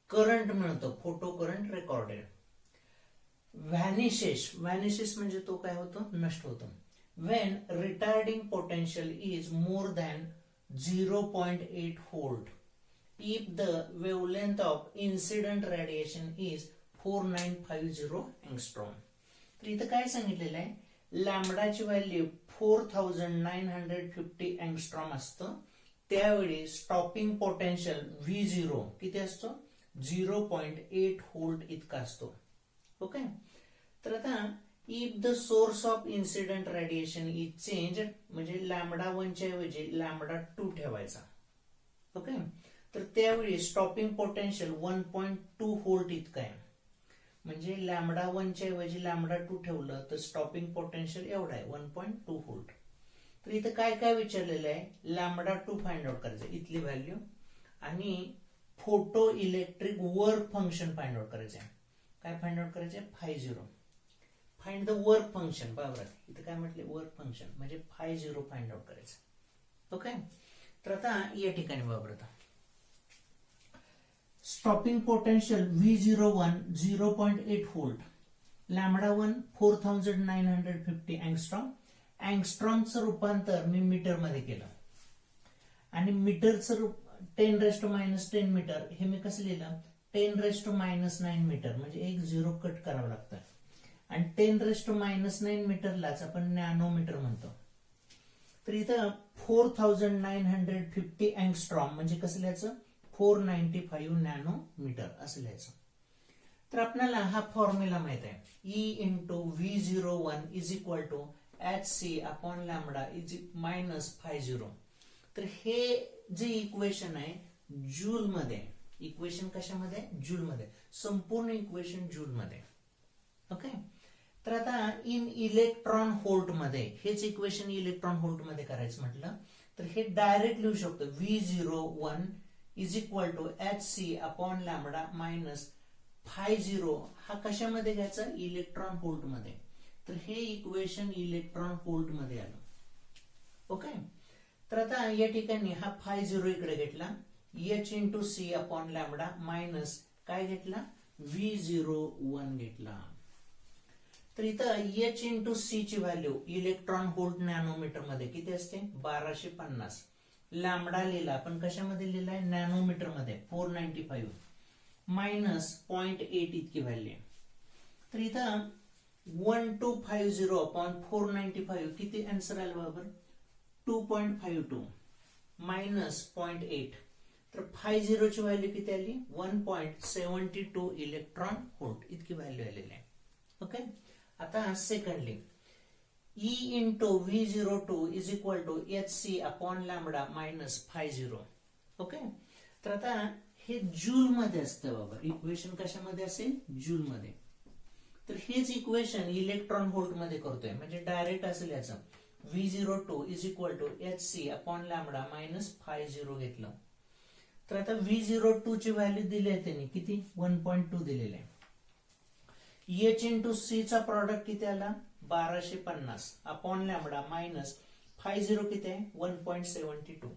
करंट मिळतो फोटो करंट रेकॉर्डेड. व्हॅनिशेस म्हणजे तो काय होतो नष्ट होतो when retarding potential is more than 0.8 volt if the wavelength of incident radiation is 4950 angstrom. तर इथं काय सांगितलेलं आहे लॅम्बडाची व्हॅल्यू 4950 अँगस्ट्रॉम असतं. त्यावेळी स्टॉपिंग पोटेन्शियल V0 किती असतो 0.8 व्होल्ट इतका असतो. ओके. तर आता if the source of incident radiation is change म्हणजे लॅम्बडा 1 च्या ऐवजी लॅम्बडा 2 ठेवायचा. ओके. तर त्यावेळी स्टॉपिंग पोटेन्शियल 1.2 व्होल्ट इतका आहे. म्हणजे लॅम्बडा 1 च्या ऐवजी लॅम्बडा 2 ठेवलं तर स्टॉपिंग पोटेन्शियल एवढा आहे 1.2 व्होल्ट. तर इथं काय काय विचारलेलं आहे लॅम्बडा 2 फाइंड आउट करायचं इथली व्हॅल्यू आणि photo electric work function find out करायचं आहे. काय फाइंड आउट करायचं 50. Find the work function. बरोबर इथं काय म्हटले वर्क फंक्शन म्हणजे 50 फाइंड आउट करायचं. ओके. तर आता या ठिकाणी वापरता stopping potential V01 0.8 volt lambda 1 4950 angstrom. अँगस्ट्रॉमचं रूपांतर मी मीटर मध्ये केलं आणि मीटरचं 10⁻⁻10 मीटर हे मी कसं लिहिलं 10⁻⁹ मीटर म्हणजे एक 0 कट करावं लागतं आणि 10⁻⁹ मीटरलाच आपण नॅनोमीटर म्हणतो. तर इथं 4950 अँगस्ट्रॉम म्हणजे कसं लिहायचं 495 नॅनोमीटर असं लिहायचं. तर आपल्याला हा फॉर्म्युला माहित आहे E into V01 is equal to HC upon lambda is minus 50. तर हे जे इक्वेशन आहे जूल मध्ये इक्वेशन कशामध्ये जूल मध्ये संपूर्ण इक्वेशन जूल मध्ये. ओके. तर आता इन इलेक्ट्रॉन व्होल्ट मध्ये हेच इक्वेशन इलेक्ट्रॉन व्होल्ट मध्ये करायचं म्हटलं तर हे डायरेक्ट लिहू शकतो V01 is equal to HC upon lambda minus 50 हा कशामध्ये घ्यायचा इलेक्ट्रॉन व्होल्ट मध्ये. तर हे इक्वेशन इलेक्ट्रॉन व्होल्ट मध्ये आलं. ओके. तर आता या ठिकाणी हा 50 इकडे घेतला H into C upon lambda minus काय घेतला V01 घेतला. तर इथं H इंटू C ची व्हॅल्यू इलेक्ट्रॉन व्होल्ट नॅनोमीटर मध्ये किती असते 1250. लॅम्बडा लिहिला आपण कशामध्ये लिहिलाय नॅनोमीटर मध्ये 495 मायनस 0.8 इतकी व्हॅल्यू. तर इथं 1250 अपॉन 495 किती आन्सर आला बरोबर 2.52 मायनस 0.8. तर 50 ची व्हॅल्यू किती आली 1.72 इलेक्ट्रॉन व्होल्ट इतकी व्हॅल्यू आलेली आहे. ओके. आता secondly E into V02 is equal to HC upon lambda minus 50. Okay. तर आता हे जूल मध्ये असतं बाबा इक्वेशन कशामध्ये असेल जूल मध्ये. तर हेच इक्वेशन इलेक्ट्रॉन व्होल्ट मध्ये करतोय म्हणजे डायरेक्ट असेल याचं V02 is equal to HC upon lambda minus 50 घेतलं. तर आता V02 ची व्हॅल्यू दिली आहे त्यांनी किती 1.2 दिलेले आहे. H इंटू C चा प्रॉडक्ट किती आला 1250 अपॉन लॅम्बडा मायनस 50 किती आहे 1.72.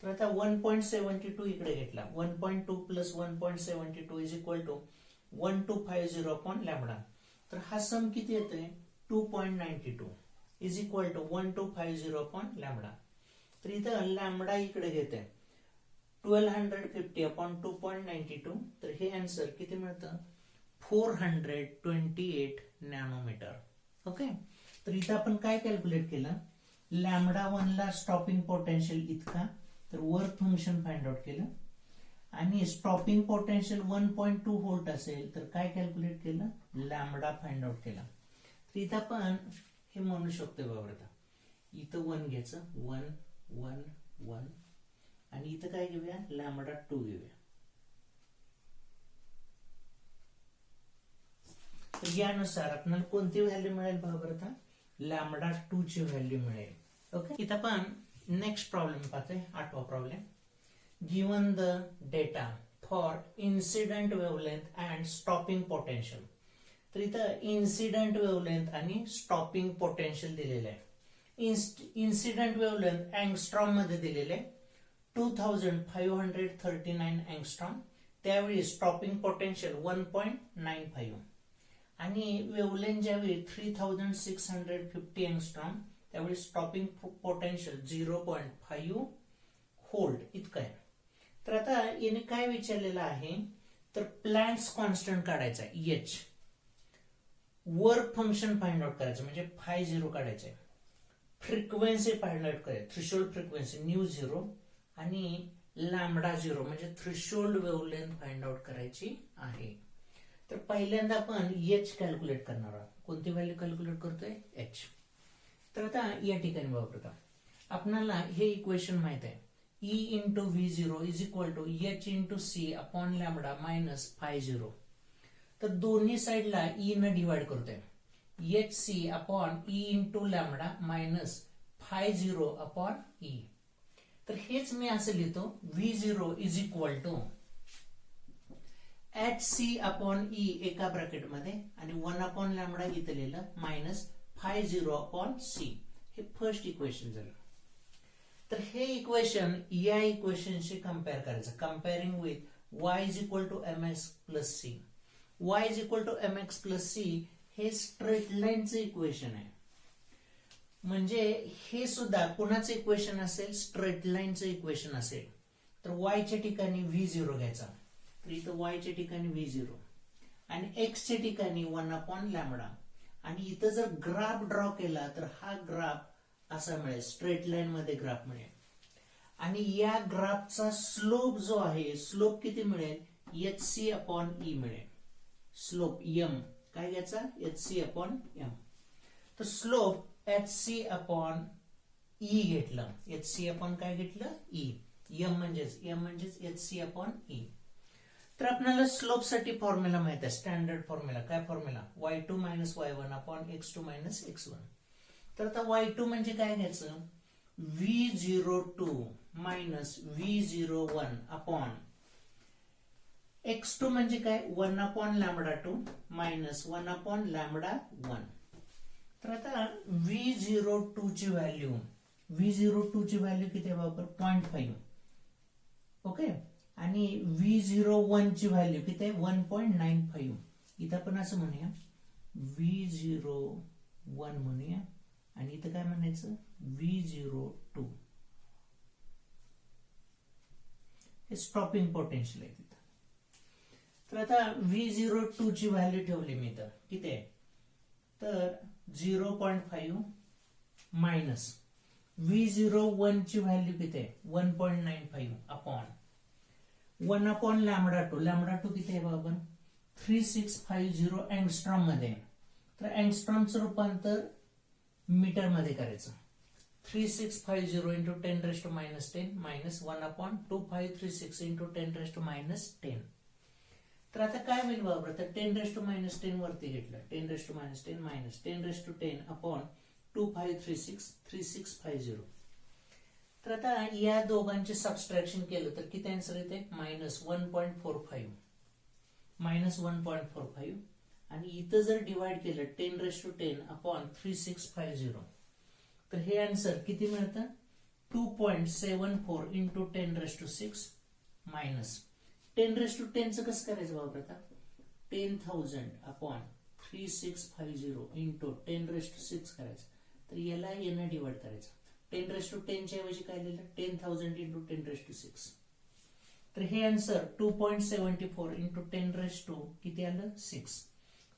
तर आता 1.72 इकडे घेतला 1.2 plus 1.72 is equal to 1250 upon lambda. तर हा सम किती येतोय 2.92 is equal to 1250 upon lambda. तर इथं लॅम्बडा इकडे घेते 1250 अपॉन 2.92. तर हे आन्सर किती मिळतं 428 नॅनोमीटर. ओके. तर इथं आपण काय कॅल्क्युलेट केलं लॅम्बडा 1 ला स्टॉपिंग पोटेन्शियल इतका तर वर्क फंक्शन फाइंड आउट केलं आणि स्टॉपिंग पोटेन्शियल 1.2 व्होल्ट असेल तर काय कॅल्क्युलेट केलं, लॅम्बडा फाइंड आउट केला. तर इथं आपण हे म्हणू शकतो बाबा, आता इथं 1 घ्यायचं, 1 1 1 आणि इथं काय घेऊया, लॅम्बडा 2 घेऊया. तर यानुसार आपल्याला कोणती व्हॅल्यू मिळेल बरोबर, आता लॅम्बडा 2 ची व्हॅल्यू मिळेल. ओके, इथं आपण नेक्स्ट प्रॉब्लेम पाहतोय, 8वा problem. Given the data for incident wavelength and stopping potential. तर इथं इन्सिडेंट वेवलेंथ आणि स्टॉपिंग पोटेन्शियल दिलेलं आहे. इन्सिडेंट वेवलेंथ अँगस्ट्रॉम मध्ये दिलेले 2539 अँगस्ट्रॉम, त्यावेळी स्टॉपिंग पोटेन्शियल 1.95 आणि वेवलेंथ ज्यावेळी 3650 अँगस्ट्रॉम त्यावेळी स्टॉपिंग पोटेन्शियल 0.5 व्होल्ट इतकं आहे. तर आता याने काय विचारलेलं आहे, तर प्लँक्स कॉन्स्टंट काढायचा H, work function find out करायचं म्हणजे φ0 काढायचं, फ्रिक्वेन्सी फाइंड आउट करायची, थ्रेशोल्ड फ्रिक्वेन्सी न्यू 0 आणि लॅम्बडा 0 म्हणजे थ्रेशोल्ड वेवलेंथ फाइंड आउट करायची आहे. तर पहिल्यांदा आपण एच कॅल्क्युलेट करणार आहोत. कोणती व्हॅल्यू कॅल्क्युलेट करतोय, एच. तर आता या ठिकाणी वापरता आपल्याला हे इक्वेशन माहित आहे, E into V0 is equal to H into C upon lambda minus φ0. तर दोन्ही साइडला E न डिवाइड करतोय, HC upon E into lambda minus φ0 upon E. तर हेच मी असं लिहितो, V0 is equal to HC upon E एका ब्रॅकेटमध्ये आणि 1 अपॉन लॅम्बडा इथं लिहिलं मायनस φ0 अपॉन C. हे फर्स्ट इक्वेशन झालं. तर हे इक्वेशन या इक्वेशनशी कंपेअर करायचं, comparing with y is equal to mx plus c. y is equal to mx plus c हे स्ट्रेट लाईनचं इक्वेशन आहे. म्हणजे हे सुद्धा कुणाचं इक्वेशन असेल, स्ट्रेट लाईनचं इक्वेशन असेल. तर y च्या ठिकाणी V0 घ्यायचा, तर इथं y च्या ठिकाणी V0 आणि x च्या ठिकाणी 1 अपॉन लॅम्बडा. आणि इथं जर ग्राफ ड्रॉ केला तर हा ग्राफ असा मिळेल, स्ट्रेट लाईन मध्ये ग्राफ मिळेल. आणि या ग्राफचा स्लोप जो आहे, स्लोप किती मिळेल, HC अपॉन E मिळेल. स्लोप m काय घ्यायचा, HC अपॉन m. तर स्लोप HC अपॉन E घेतलं, HC अपॉन काय घेतलं, E. m म्हणजेच HC अपॉन E. तर आपल्याला स्लोप साठी फॉर्म्युला माहित आहे, स्टँडर्ड फॉर्म्युला. काय formula, y2 minus y1 upon x2 minus x1. तर आता y2 म्हणजे काय घ्यायचं, V02 minus V01 upon x2 म्हणजे काय, 1 upon lambda 2 minus 1 upon lambda 1. तर आता V02 ची व्हॅल्यू, V02 ची व्हॅल्यू किती आहे बाबा, 0.5. ओके, आणि V01 ची व्हॅल्यू किती आहे, 1.95. इथं आपण असं म्हणूया, V01 म्हणूया आणि इथं काय म्हणायचं, V02. हे स्टॉपिंग पोटेन्शियल आहे तिथं. तर आता V02 ची व्हॅल्यू ठेवली मी इथं, किती आहे, तर 0.5 मायनस V01 ची व्हॅल्यू किती आहे, 1.95 अपॉन 1 अपॉन लॅम्बडा 2. लॅम्बडा 2 किती आहे बाबा, 3650 अँगस्ट्रॉम मध्ये. तर अँगस्ट्रॉमचं रूपांतर मीटर मध्ये करायचं, 3650 into 10 raise to minus 10 minus 1 upon 2536 into 10 raise to minus 10. तर आता काय होईल बाबा, तर 10 रेज टू मायनस 10 वरती घेतलं, 10 raise to minus 10 minus 10 raise to 10 upon 2536 3650. तर आता या दोघांचे सबस्ट्रॅक्शन केलं तर किती आन्सर येते, मायनस 1.45 मायनस 1.45. आणि इथं जर डिवाइड केलं 10 रेज टू 10 अपॉन 3650, तर हे आन्सर किती मिळतं, 2.74 into 10 raise to 6 minus 10 raise to 10 चं कसं करायचं बाबा, आता 10,000 अपॉन 3650 इंटू 10 रेज टू 6 करायचं. तर याला यानं डिवाइड करायचं, 10 रेज टू 10 च्या ऐवजी काय लिहिलं, 10,000 इंटू 10 रेज टू 6. तर हे आन्सर 2.74 इंटू 10 रेज टू किती आलं, 6.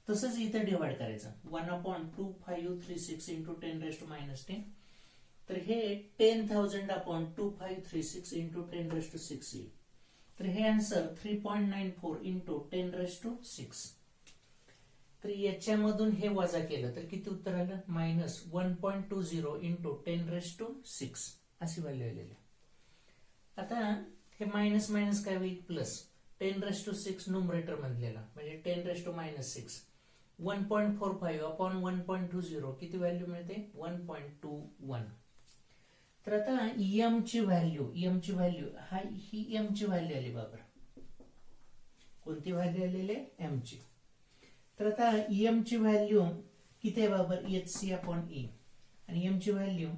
तसंच इथं डिवाइड करायचं, 1 upon 2536 into 10 raise to minus 10. तर हे 10,000 अपॉन 2536 इंटू 10 रेज टू 6 येईल. तर हे आन्सर 3.94 इंटू 10⁶. तर याच्यामधून हे वजा केलं तर किती उत्तर आलं? -1.20 इंटू 10⁶ अशी व्हॅल्यू आलेली. आता हे मायनस मायनस काय होईल? प्लस 10⁶ न्यूमरेटर मधलेला म्हणजे 10⁻⁻6. 1.45 अपॉन 1.20 किती व्हॅल्यू मिळते? 1.21. तर आता एम ची व्हॅल्यू ही एम ची व्हॅल्यू आली बाबा. कोणती व्हॅल्यू आलेली? एम ची. तर आता एम ची व्हॅल्यू किती आहे बाबर? HC upon E. आणि एम ची value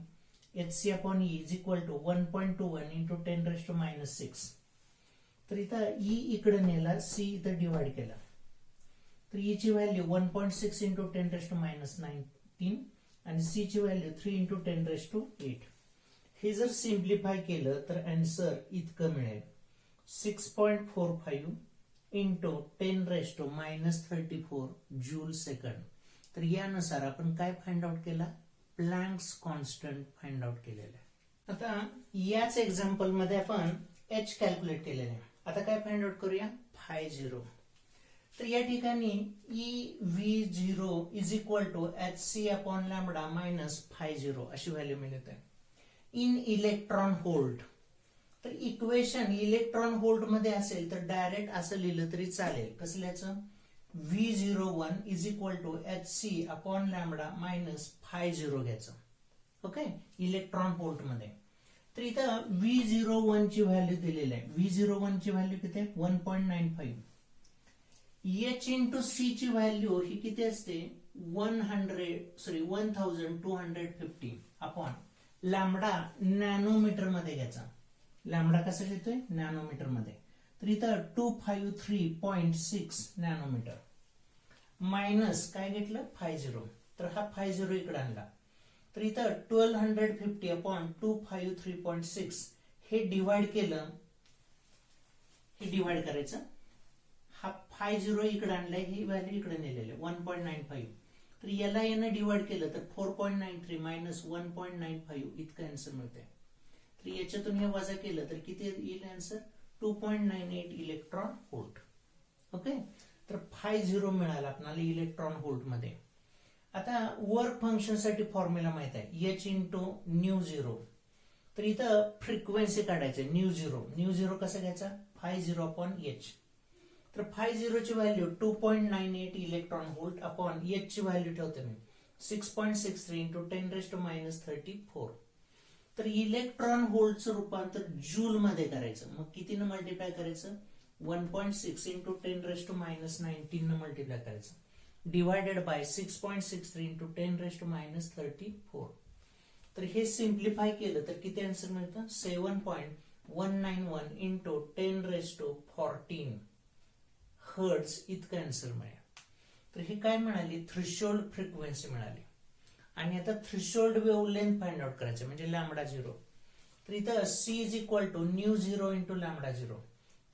HC upon E is equal to 1.21 into 10⁻⁻6. तर इथं E इकडे नेला, C इथं डिवाइड केला. तर E ची व्हॅल्यू 1.6 इंटू 10⁻⁹ आणि C ची व्हॅल्यू 3 इंटू 10⁸. हे जर सिम्प्लिफाय केलं तर आन्सर इतकं मिळेल 6.45 इंटू 10⁻34 जूल सेकंड. तर यानुसार आपण काय फाइंड आउट केला? प्लँक्स कॉन्स्टंट फाइंड आउट केलेला आहे. आता याच एक्झाम्पल मध्ये आपण H कॅल्क्युलेट केलेलं आहे. आता काय फाइंड आउट करूया? φ0. तर या ठिकाणी EV0 is equal to HC upon lambda minus φ0 अशी व्हॅल्यू मिळत आहे इन इलेक्ट्रॉन व्होल्ट. तर इक्वेशन इलेक्ट्रॉन व्होल्ट मध्ये असेल तर डायरेक्ट असं लिहिलं तरी चालेल. कसं लिहायचं? V01 is equal to HC upon lambda minus φ0 घ्यायचं. ओके, इलेक्ट्रॉन व्होल्ट मध्ये. तर इथं V01 ची व्हॅल्यू दिलेली आहे. V01 ची व्हॅल्यू किती आहे? 1.95. H इंटू C ची व्हॅल्यू ही किती असते? 1250 अपॉन लॅम्बडा नॅनोमीटर मध्ये घ्यायचा. लॅम्बडा कसं घेतोय? नॅनोमीटर मध्ये. तर इथं 253.6 नॅनोमीटर मायनस काय घेतलं? φ0. तर हा φ0 इकडे आणला. तर इथं 1250 अपॉन 253.6 हे डिवाइड केलं. हे डिवाइड करायचं. हा φ0 इकडे आणलाय, ही व्हॅल्यू इकडे नेलेली 1.95. तर याला यानं डिवाइड केलं तर 4.93 मायनस 1.95 इतकं आन्सर मिळते. तर याच्यातून हे वजा केलं तर किती येईल आन्सर? 2.98 electron volt. ओके, तर φ0 मिळाला आपल्याला इलेक्ट्रॉन व्होल्ट मध्ये. आता वर्क फंक्शन साठी फॉर्म्युला माहित आहे, H इंटू न्यू0. तर इथं फ्रिक्वेन्सी काढायचं न्यू0 कसं घ्यायचा? φ0 अपॉन H. तर φ0 ची value 2.98 electron volt upon H ची व्हॅल्यू ठेवते मी 6.63 इंटू 10⁻34. तर इलेक्ट्रॉन व्होल्टचं रूपांतर जूल मध्ये करायचं. मग कितीनं मल्टिप्लाय करायचं? 1.6 इंटू 10⁻19 न मल्टिप्लाय करायचं. Divided by 6.63 into 10⁻34. तर हे सिम्प्लिफाय केलं तर किती आन्सर मिळतं? 7.191 इंटू 10⁻14 हर्ट्ज इतकं आन्सर मिळेल. तर हे काय मिळाली? थ्रेशोल्ड फ्रिक्वेन्सी मिळाली. आणि आता थ्रेशोल्ड वेव्हलेंथ फाइंड आउट करायचं म्हणजे λ0. तर इथं C इज इक्वल टू न्यू0 इंटू λ0.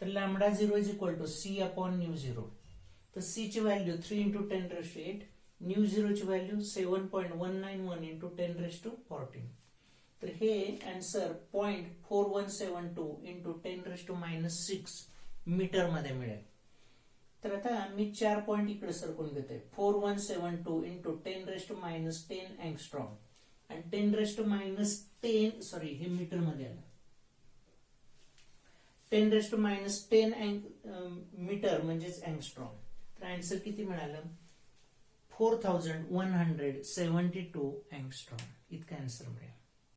तर λ0 is equal to C upon न्यू0. तर C ची व्हॅल्यू 3 इंटू 10⁸. न्यू0 ची व्हॅल्यू 7.191 इंटू 10⁻14. तर हे आन्सर 0.4172 इंटू 10⁻6 मीटर मध्ये मिळेल. तर आता मी 4 पॉइंट इकडे सरकून घेतोय. 4172 इंटू 10⁻10 अँगस्ट्रॉम आणि 10⁻10 सॉरी हे मीटर मध्ये आलं. 10⁻10 मीटर म्हणजेच अँगस्ट्रॉम. तर आन्सर किती मिळालं? 4172 अँगस्ट्रॉम इतका आन्सर मिळेल.